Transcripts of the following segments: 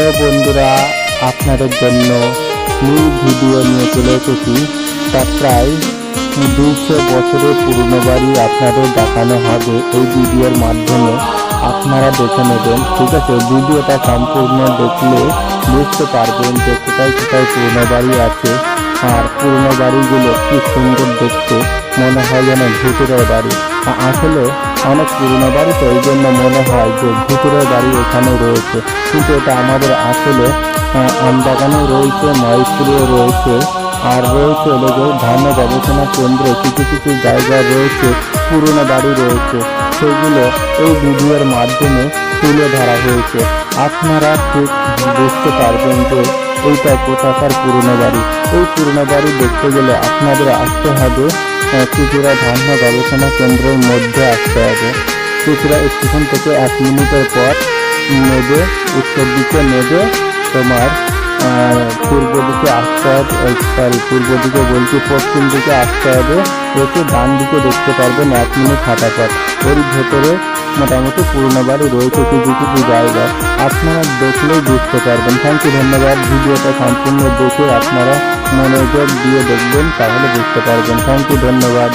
Hello বন্ধুরা, আপনাদের জন্য নিউ ভিডিও নিয়ে চলে এসেছি। তা প্রায় 200 বছরের পুরনো বাড়ি আপনাদের দেখানো হবে এই ভিডিওর মাধ্যমে। আপনারা দেখে নেবেন, ঠিক আছে? ভিডিওটা সম্পূর্ণ দেখলে বুঝতে পারবেন যে কোথায় কোথায় পুরনো বাড়ি আছে। আর পুরনো বাড়িগুলো কি সুন্দর দেখতে, মনে হয় যেন ভুতুড়ের বাড়ি। আসলে অনেক পুরনো বাড়ি তো এই জন্য মনে হয় যে ভুতুড়ের বাড়ি এখানে রয়েছে, কিন্তু এটা আমাদের আসলে আমবাগানেও রয়েছে, মহেশপুরেও রয়েছে, আর রয়েছে এলাকা ধান্য গবেষণা কেন্দ্রে কিছু কিছু জায়গায় রয়েছে পুরনো বাড়ি রয়েছে, সেগুলো এই ভিডিওর মাধ্যমে তুলে ধরা হয়েছে। আপনারা ঠিক বুঝতে পারবেন যে এইটা কোথাকার পুরনো বাড়ি। এই পুরনো বাড়ি দেখতে গেলে আপনাদের আসতে হবে চুঁচুড়া ধান্য গবেষণা কেন্দ্রের মধ্যে আসতে হবে। চুঁচুড়া স্টেশন থেকে 1 মিনিটের পর নেবে, উত্তর দিকে নেবে, তোমার পূর্ব দিকে আসতে হবে, পূর্ব দিকে বলছি পশ্চিম দিকে আসতে হবে। এসে ডান দিকে দেখতে পারবেন 1 মিনিট হাঁটা পথ। ওর ভেতরে মোটামুটি পুরনো বাড়ি রয়েছে কিছু কিছু জায়গায়, আপনারা দেখলেই বুঝতে পারবেন। থ্যাংক ইউ, ধন্যবাদ। ভিডিওটা সম্পূর্ণ দেখে আপনারা মনোযোগ দিয়ে দেখবেন, তাহলে বুঝতে পারবেন। থ্যাংক ইউ, ধন্যবাদ।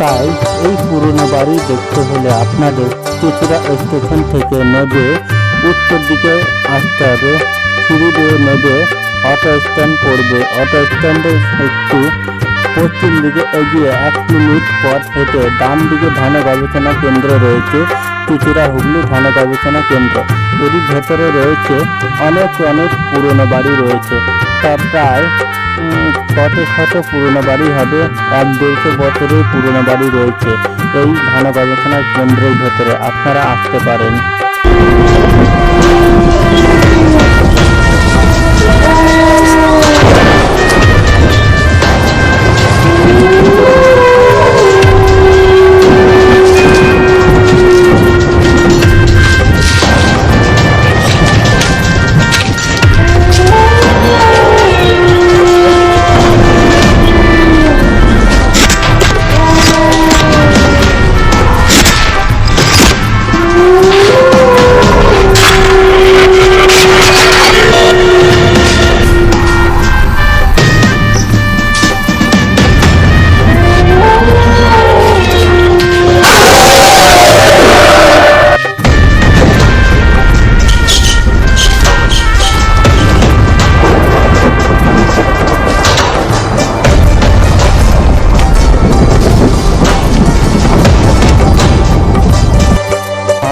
তাই এই পুরনো বাড়ি দেখতে হলে আপনাদের চুঁচুড়া স্টেশন থেকে নেবে উত্তর দিকে আসতে হবে, সিঁড়ি দিয়ে নেবে অটো স্ট্যান্ড পড়বে। অটো স্ট্যান্ডের একটু পশ্চিম দিকে এগিয়ে 1 মিনিট পথ হেঁটে ডান দিকে ধান গবেষণা কেন্দ্র রয়েছে, চুঁচুড়া হুগলি ধান গবেষণা কেন্দ্র। এরই ভেতরে রয়েছে অনেক পুরনো বাড়ি রয়েছে। তা প্রায় কত শত পুরনো বাড়ি হবে, 1-150 বছরের পুরনো বাড়ি রয়েছে এই ধান গবেষণা কেন্দ্রের ভেতরে। আপনারা আসতে পারেন।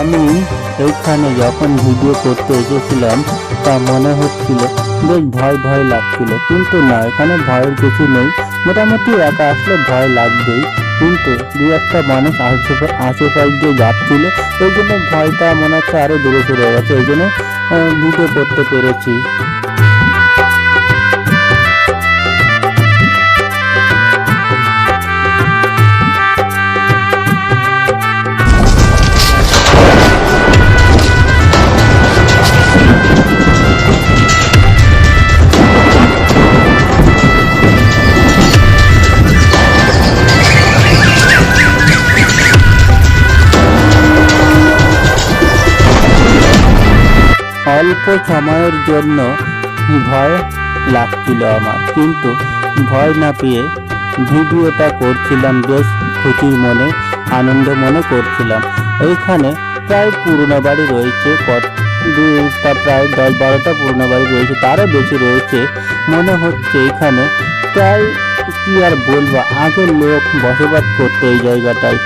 আমি এইখানে যখন ভিডিও করতে এসেছিলাম তা মনে হচ্ছিল বেশ ভয় লাগছিল, কিন্তু না, এখানে ভয়ের কিছু নেই। মোটামুটি একা আসলে ভয় লাগবেই, কিন্তু 2-1টা মানুষ আশেপাশ দিয়ে যাচ্ছিল, এই জন্য ভয়টা মনে হচ্ছে আরো দূরে সরে গেছে, এই জন্য ভিডিও করতে পেরেছি। অল্প সময়ের জন্য ভয় লাগছিল আমার, কিন্তু ভয় না পেয়ে ভিডিওটা করছিলাম, বেশ খুশির মনে, আনন্দ মনে করছিলাম। এইখানে প্রায় পুরনো বাড়ি রয়েছে, প্রায় 10-12টা পুরনো বাড়ি রয়েছে, তারও বেশি রয়েছে মনে হচ্ছে। এখানে প্রায় কি আর বলবো, আগের লোক বসবাস করতো এই জায়গাটায়।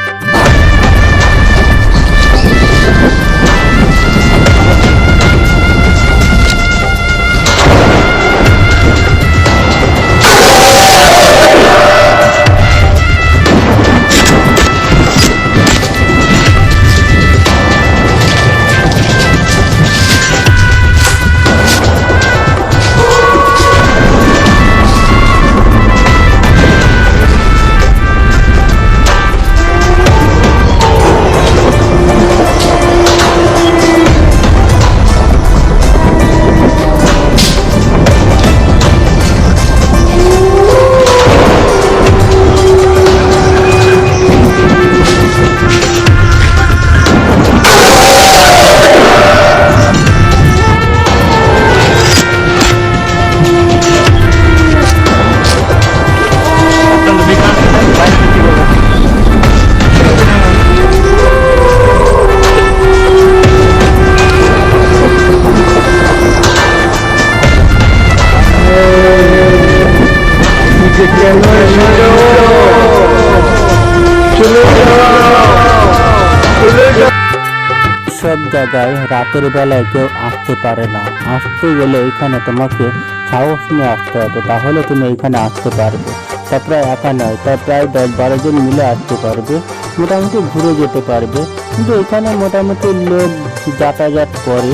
সব জায়গায় রাতের বেলায় কেউ আসতে পারে না, আসতে গেলে এখানে তোমাকে সাহস নিয়ে আসতে হবে, তাহলে তুমি এখানে আসতে পারবে। তা প্রায় একা নয়, তা প্রায় 10-12 জন মিলে আসতে পারবে, মোটামুটি ঘুরে যেতে পারবে। কিন্তু এখানে মোটামুটি লোক যাতায়াত করে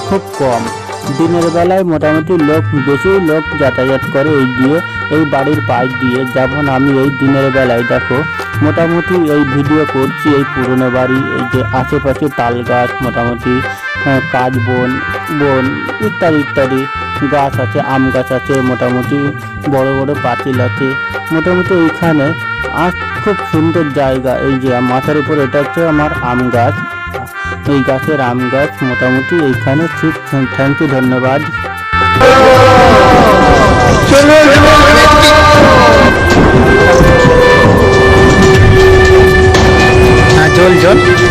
খুব কম, দিনের বেলায় মোটামুটি বেশি লোক যাতায়াত করে এই বাড়ির পাশ দিয়ে। যেমন আমি এই দিনের বেলায় দেখো মোটামুটি এই ভিডিও করছি, এই পুরনো বাড়ি, এই যে আশেপাশে তাল গাছ, মোটামুটি কাজ বন ইত্যাদি গাছ আছে, আম গাছ আছে, মোটামুটি বড় বড় পাঁচিল আছে। মোটামুটি এইখানে খুব সুন্দর জায়গা। এই যে মাথার উপর এটা হচ্ছে আমার আম গাছ, এই গাছের আম গাছ মোটামুটি এইখানে ঠিক। থ্যাংক ইউ, ধন্যবাদ। জল